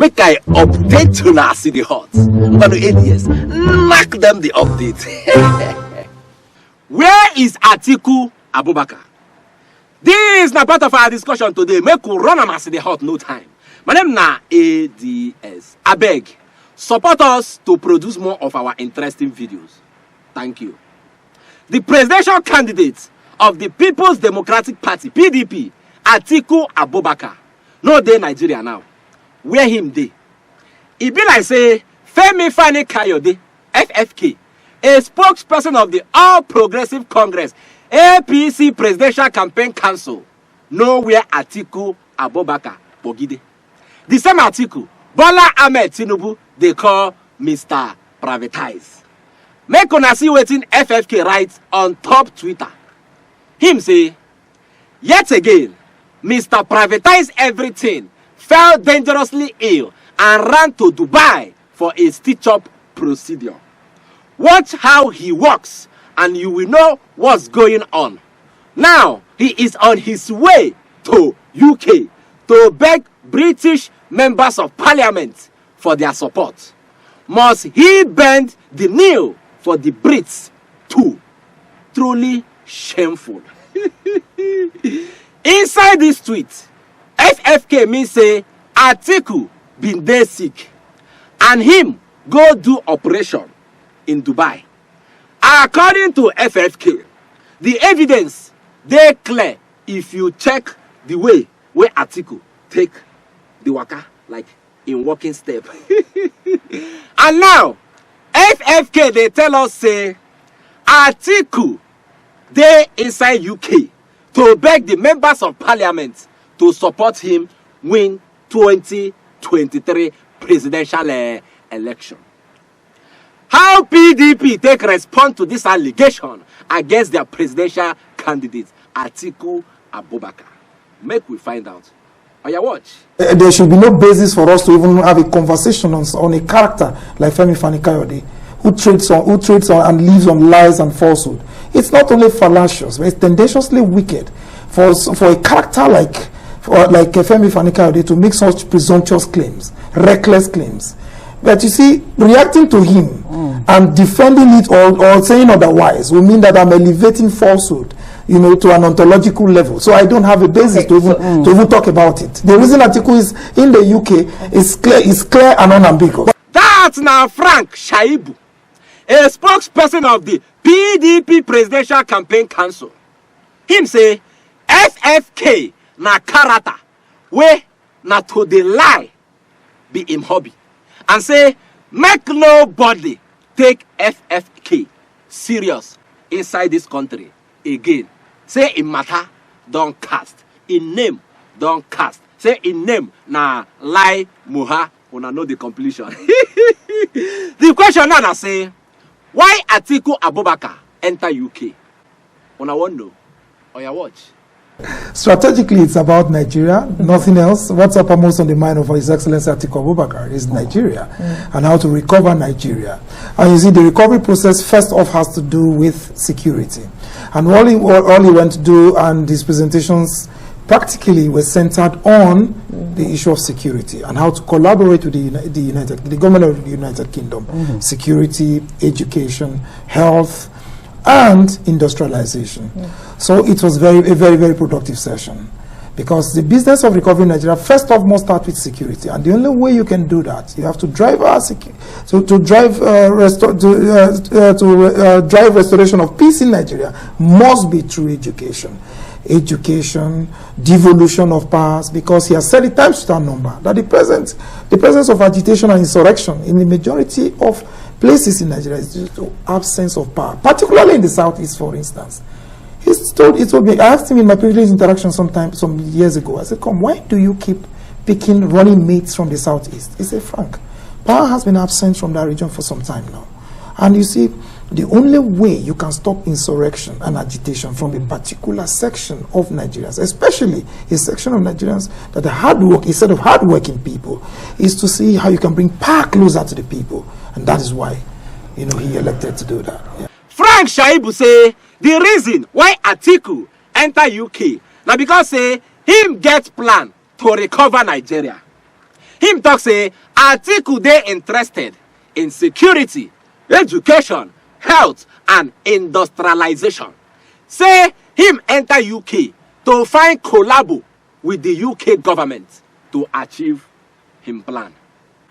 Make I update to now see the hot. But the ADS, knock them the update. Where is Atiku Abubakar? This is not part of our discussion today. Make we run and see the hot no time. My name na ADS. I beg, support us to produce more of our interesting videos. Thank you. The presidential candidate of the People's Democratic Party, PDP, Atiku Abubakar, no dey Nigeria now. Where him dey? It be like say Femi Fani Kayode, FFK, a spokesperson of the All Progressive Congress, APC Presidential Campaign Council, know where Atiku Abubakar Bogide. The same Atiku, Bola Ahmed Tinubu, they call Mr. Privatize. Make una see wetin FFK write on top Twitter. Him say, yet again, Mr. Privatize everything fell dangerously ill and ran to Dubai for a stitch-up procedure. Watch how he works and you will know what's going on. Now, he is on his way to UK to beg British members of parliament for their support. Must he bend the knee for the Brits too? Truly shameful. Inside this tweet, FFK means say Atiku been dey sick and him go do operation in Dubai. According to FFK, the evidence dey clear if you check the way where Atiku take the waka like in walking step. And now FFK they tell us say Atiku dey inside UK to beg the members of parliament to support him win 2023 presidential election. How PDP take respond to this allegation against their presidential candidate Atiku Abubakar? Make we find out. On your watch. There should be no basis for us to even have a conversation on a character like Femi Fani Kayode, who trades on and lives on lies and falsehood. It's not only fallacious, but it's tendenciously wicked for a character like Femi Fani Kayode to make such presumptuous claims, reckless claims. But you see, reacting to him and defending it or saying otherwise will mean that I'm elevating falsehood, to an ontological level. So I don't have a basis to even talk about it. The reason Atiku is in the UK is clear and unambiguous. That's now Frank Shaibu, a spokesperson of the PDP Presidential Campaign Council. Him say FFK na character wey na to dey lie be him hobby, and say make nobody take FFK serious inside this country again. Say in matter don't cast, in name don't cast. Say in name na lie muha. Una know the completion. The question now say, why Atiku Abubakar enter UK? Una want know? Or your watch? Strategically, it's about Nigeria, nothing else. What's uppermost on the mind of His Excellency Atiku Abubakar is Nigeria and how to recover Nigeria. And you see, the recovery process first off has to do with security. And all he went to do, and his presentations practically were centered on the issue of security and how to collaborate with the government of the United Kingdom, security, education, health, and industrialization. So it was a very, very productive session, because the business of recovering Nigeria first off must start with security, and the only way you can do that, you have to drive drive restoration of peace in Nigeria must be through education, devolution of powers, because he has said it times without number that the presence of agitation and insurrection in the majority of places in Nigeria is due to absence of power, particularly in the southeast, for instance. He told me, I asked him in my previous interaction some years ago, I said, why do you keep picking running mates from the southeast? He said, Frank, power has been absent from that region for some time now. And you see, the only way you can stop insurrection and agitation from a particular section of Nigerians, especially a section of Nigerians that are instead of hardworking people, is to see how you can bring power closer to the people. And that is why, he elected to do that. Yeah. Frank Shaibu say the reason why Atiku enter UK now because say him get plan to recover Nigeria. him talk say Atiku dey interested in security, education, health and industrialization. Say him enter UK to find collabo with the UK government to achieve him plan.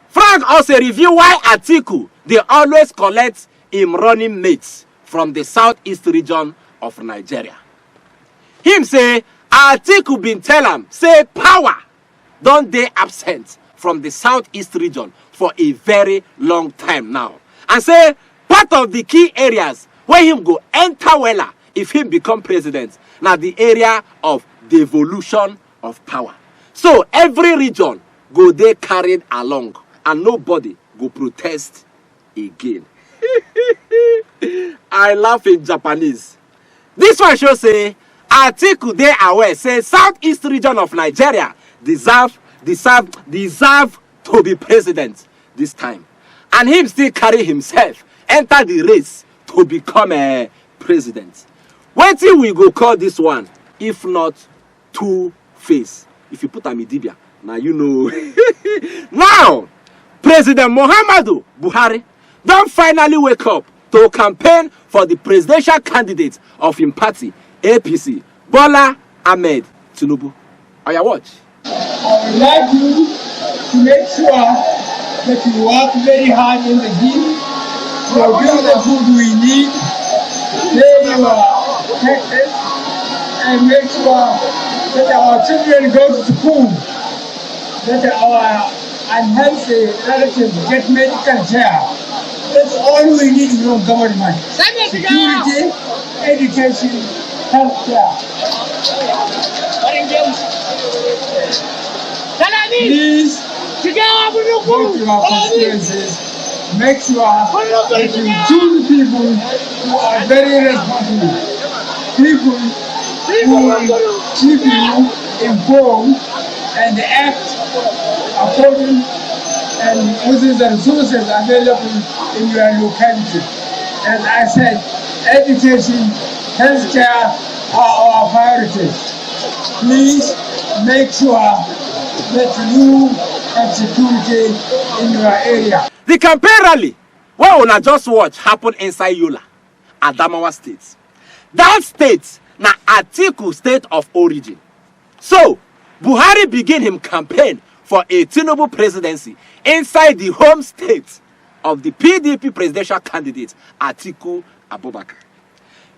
Frank also review why Atiku dey always collect him running mates from the southeast region of Nigeria. Him say Atiku bin tell am say power don dey absent from the southeast region for a very long time now, and say part of the key areas where him go enter wella if him become president na the area of devolution of power. So every region go dey carried along and nobody go protest again. I laugh in Japanese. This one show say Atiku dey aware say southeast region of Nigeria deserve to be president this time, and him still carry himself enter the race to become a president. Wetin we go call this one if not two-face? If you put am in Dibia, now you know. Now, President Muhammadu Buhari don finally wake up to campaign for the presidential candidate of him party, APC, Bola Ahmed Tinubu. Oya watch. I would like you to make sure that you work very hard in the gym, produce the food we need, pay your taxes, and make sure that our children go to school, that our unhealthy relatives get medical care. That's all we need from government. Security, education, health care. Please go to our constituencies. Make sure that you choose people who are very responsible. People who will keep you informed and act according and using the resources available in your locality. As I said, education, healthcare are our priorities. Please make sure that you have security in your area. The campaign rally wey una just watch happen inside Yola, Adamawa State. That state na Atiku state of origin. So Buhari begin him campaign for a Tinubu presidency inside the home state of the PDP presidential candidate Atiku Abubakar.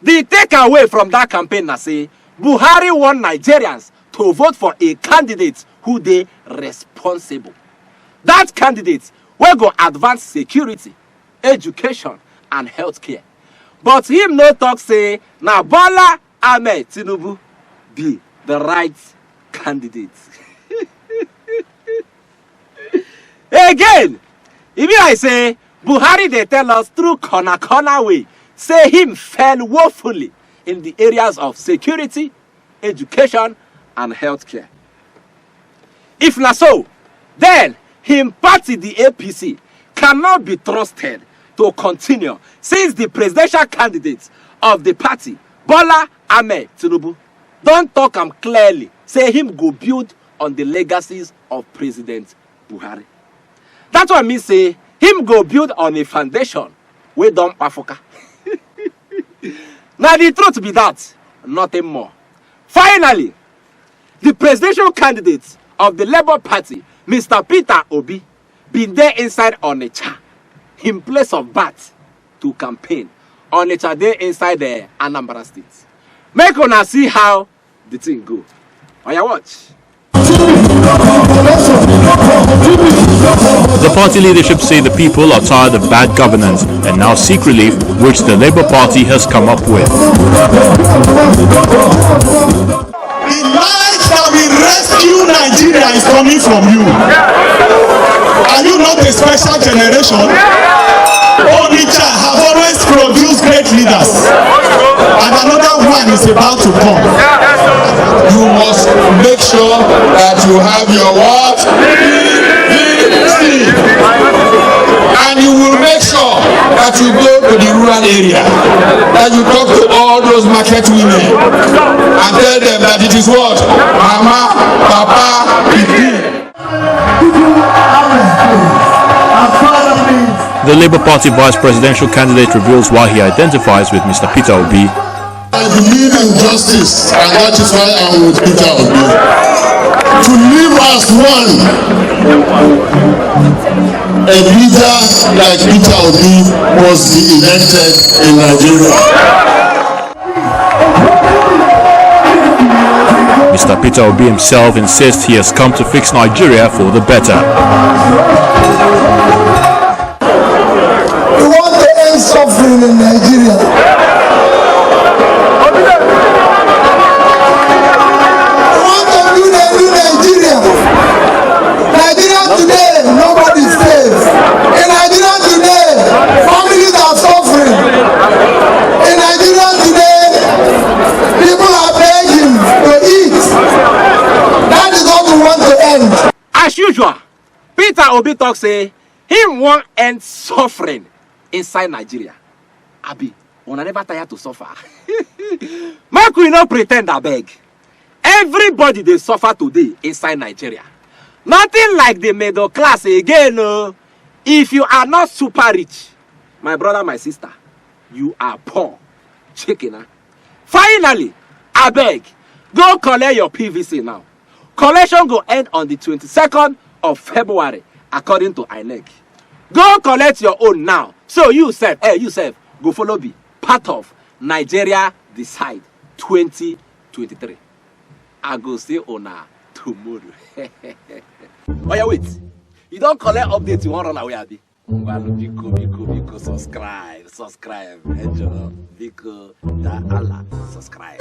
The takeaway from that campaign na say Buhari want Nigerians to vote for a candidate who dey responsible. That candidate wey go advance security, education and healthcare. But him no talk say na Bola Ahmed Tinubu be the right candidate. Again, e be like say Buhari dey tell us through corner way say him fell woefully in the areas of security, education and healthcare. If na so, then him party, the APC, cannot be trusted to continue since the presidential candidate of the party, Bola Ahmed Tinubu, don talk am clearly say him go build on the legacies of President Buhari. That one mean say him go build on a foundation wey don pafuka. Now the truth be that, nothing more. Finally, the presidential candidate of the Labour Party, Mr. Peter Obi, been there inside Onitsha, in place of birth, to campaign. Onitsha there inside the Anambra State. Make una see how the thing go. Oya watch. The party leadership say the people are tired of bad governance and now seek relief, which the Labour Party has come up with. The light that will rescue Nigeria is coming from you. Are you not a special generation? Onitsha have always produced great leaders, and another one is about to come. You must make sure that you have your what? And you will make sure that you go to the rural area, that you talk to all those market women and tell them that it is what? Mama, Papa, Pipi. The Labour Party vice presidential candidate reveals why he identifies with Mr. Peter Obi. I believe in justice, and that is why I'm with Peter Obi. To live as one, a leader like Peter Obi must be elected in Nigeria. Mr. Peter Obi himself insists he has come to fix Nigeria for the better. We want to end suffering in Nigeria. We want to do the new Nigeria. Nigeria today, nobody is safe. In Nigeria today, families are suffering. In Nigeria today, people are begging to eat. That is what we want to end. As usual, Peter Obi talk say he won't end suffering inside Nigeria. Abi, una never tired to suffer. Make we no pretend abeg. Everybody dey suffer today inside Nigeria. Nothing like the middle class again. No. If you are not super rich, my brother, my sister, you are poor. Chicken. Finally, abeg, go collect your PVC now. Collection go end on the 22nd of February, according to INEC. Go collect your own now. So you sef, go follow be part of Nigeria Decide 2023. I go see una tomorrow. Oh yeah, wait. You don't collect updates, you won't run away, Abi. Biko, subscribe. Enjoy. Biko, da Allah, subscribe.